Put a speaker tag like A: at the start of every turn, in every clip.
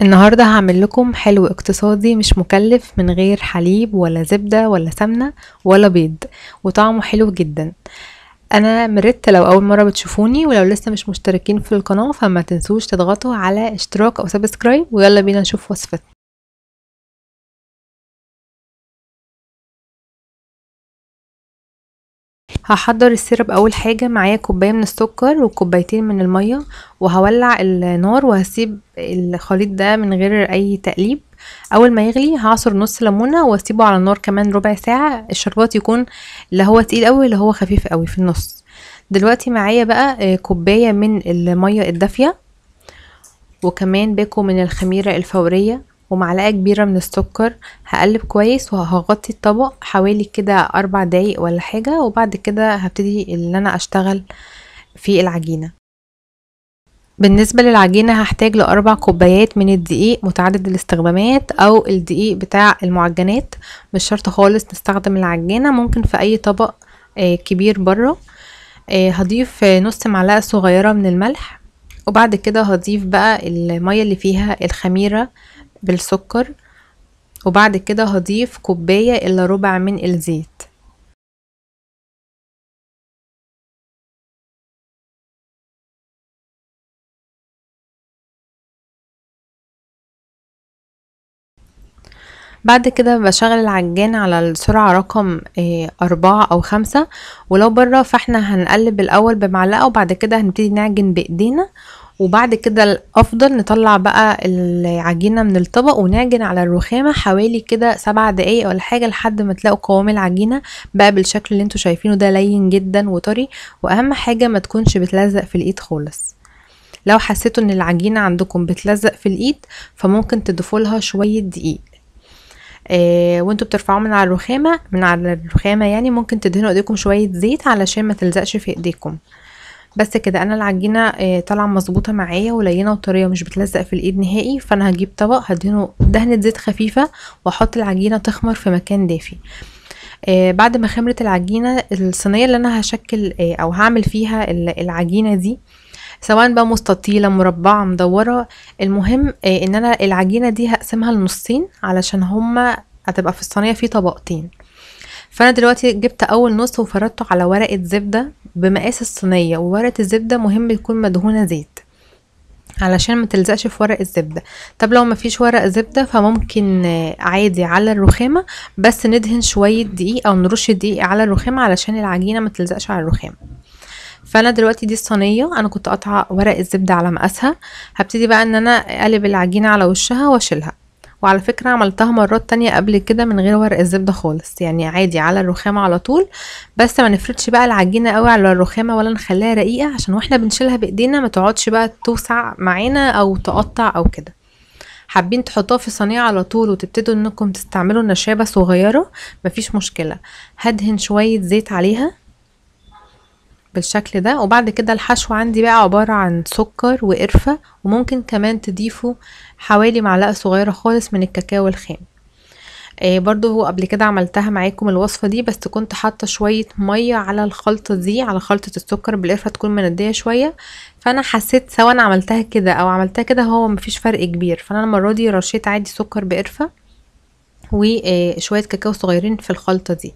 A: النهاردة هعمل لكم حلو اقتصادي مش مكلف من غير حليب ولا زبدة ولا سمنة ولا بيض، وطعمه حلو جدا. انا مريت لو اول مرة بتشوفوني، ولو لسه مش مشتركين في القناة فما تنسوش تضغطوا على اشتراك او سبسكرايب، ويلا بينا نشوف وصفتنا. هحضر السيرب. اول حاجة معايا كوباية من السكر وكوبايتين من المية، وهولع النار وهسيب الخليط ده من غير اي تقليب. اول ما يغلي هعصر نص ليمونة واسيبه على النار كمان ربع ساعة. الشربات يكون لا هو تقيل قوي لا هو خفيف قوي، في النص. دلوقتي معايا بقى كوباية من المية الدافية، وكمان باكو من الخميرة الفورية، ومعلقة كبيرة من السكر. هقلب كويس وهغطي الطبق حوالي كده 4 دقايق ولا حاجة، وبعد كده هبتدي ان انا اشتغل في العجينة. بالنسبة للعجينة هحتاج ل4 كوبايات من الدقيق متعدد الاستخدامات، او الدقيق بتاع المعجنات. مش شرط خالص نستخدم العجينة، ممكن في اي طبق كبير بره. هضيف نص معلقة صغيرة من الملح، وبعد كده هضيف بقى المية اللي فيها الخميرة بالسكر، وبعد كده هضيف كوباية الا ربع من الزيت. بعد كده بشغل العجان على السرعة رقم 4 أو 5، ولو بره فاحنا هنقلب الأول بمعلقة، وبعد كده هنبتدي نعجن بإيدينا. وبعد كده الأفضل نطلع بقى العجينة من الطبق ونعجن على الرخامة حوالي كده 7 دقايق ولا حاجة، لحد ما تلاقوا قوام العجينة بقى بالشكل اللي انتوا شايفينه ده، لين جدا وطري. وأهم حاجة ما تكونش بتلزق في الإيد خالص. لو حسيتوا ان العجينة عندكم بتلزق في الإيد فممكن تضيفوا لها شوية دقيق. وانتوا بترفعوه من على الرخامة يعني ممكن تدهنوا ايديكم شوية زيت علشان ما تلزقش في ايديكم. بس كده انا العجينة طالعة مظبوطة معايا ولينة وطرية، مش بتلزق في الايد نهائي. فانا هجيب طبق هدهنه دهنة زيت خفيفة، واحط العجينة تخمر في مكان دافي. بعد ما خمرت العجينة، الصينية اللي انا هشكل او هعمل فيها العجينة دي، سواء بقى مستطيلة مربعة مدورة، المهم ان انا العجينة دي هقسمها لنصين علشان هما هتبقى في الصينية في طبقتين. فانا دلوقتي جبت اول نص وفردته على ورقة زبدة بمقاس الصينية، وورقة الزبدة مهم يكون مدهونة زيت علشان ما تلزقش في ورق الزبدة. طب لو ما فيش ورق زبدة فممكن عادي على الرخامة، بس ندهن شوية دقيق او نرش دقيق على الرخامة علشان العجينة ما تلزقش على الرخامة. فانا دلوقتي دي الصينيه انا كنت قاطعه ورق الزبده على مقاسها. هبتدي بقى ان انا اقلب العجينه على وشها واشيلها. وعلى فكره عملتها مرات تانية قبل كده من غير ورق الزبده خالص، يعني عادي على الرخامه على طول. بس ما نفردش بقى العجينه قوي على الرخامه ولا نخليها رقيقه، عشان واحنا بنشيلها بايدينا ما تقعدش بقى توسع معانا او تقطع او كده. حابين تحطوها في صينيه على طول وتبتدوا انكم تستعملوا نشابه صغيره، مفيش مشكله. هدهن شويه زيت عليها بالشكل ده. وبعد كده الحشو عندي بقى عبارة عن سكر وقرفة، وممكن كمان تضيفوا حوالي معلقة صغيرة خالص من الكاكاو الخام. برضو هو قبل كده عملتها معاكم الوصفة دي، بس كنت حاطة شوية مية على الخلطة دي، على خلطة السكر بالقرفة تكون مندية شوية. فانا حسيت سواء انا عملتها كده او عملتها كده هو مفيش فرق كبير، فانا المرة دي رشيت عادي سكر بقرفة وشوية كاكاو صغيرين في الخلطة دي.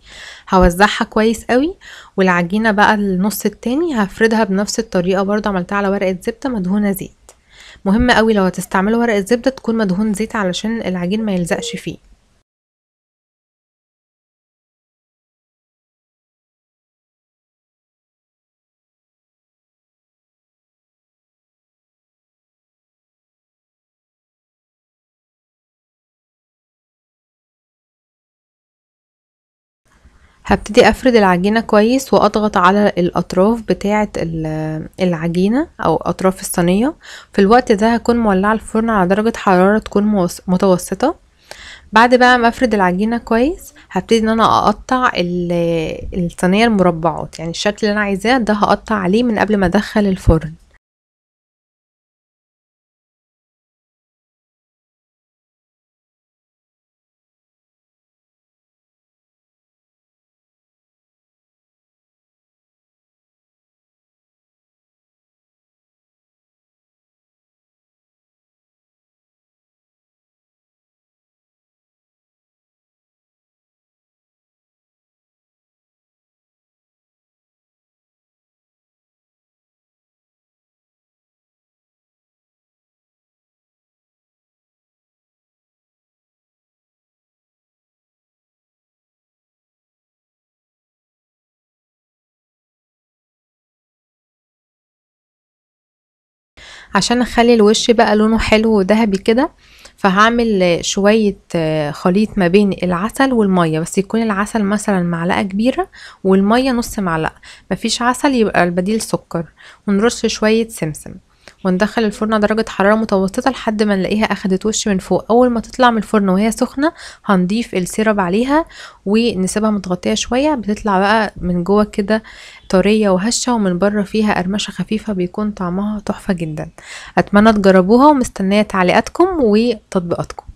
A: هوزعها كويس قوي. والعجينة بقى النص التاني هفردها بنفس الطريقة، برضه عملتها على ورقة زبدة مدهونة زيت. مهم قوي لو هتستعملوا ورقة زبدة تكون مدهون زيت علشان العجين ما يلزقش فيه. هبتدي افرد العجينة كويس واضغط على الاطراف بتاعة العجينة او اطراف الصينية. في الوقت ده هكون مولعة الفرن على درجة حرارة تكون متوسطة. بعد بقى ما افرد العجينة كويس هبتدي ان انا اقطع الصينية المربعات، يعني الشكل اللي انا عايزاه ده هقطع عليه من قبل ما ادخل الفرن. عشان اخلي الوش بقى لونه حلو وذهبي كده، فهعمل شوية خليط ما بين العسل والمية، بس يكون العسل مثلا معلقة كبيرة والمية نص معلقة، مفيش عسل يبقى البديل سكر، ونرش شوية سمسم، وندخل الفرن على درجة حرارة متوسطة لحد ما نلاقيها اخدت وش من فوق. اول ما تطلع من الفرن وهي سخنة هنضيف السيرب عليها ونسيبها متغطية شوية، بتطلع بقى من جوه كده طرية وهشة، ومن بره فيها قرمشة خفيفة، بيكون طعمها تحفة جدا. اتمنى تجربوها، ومستنية تعليقاتكم وتطبيقاتكم.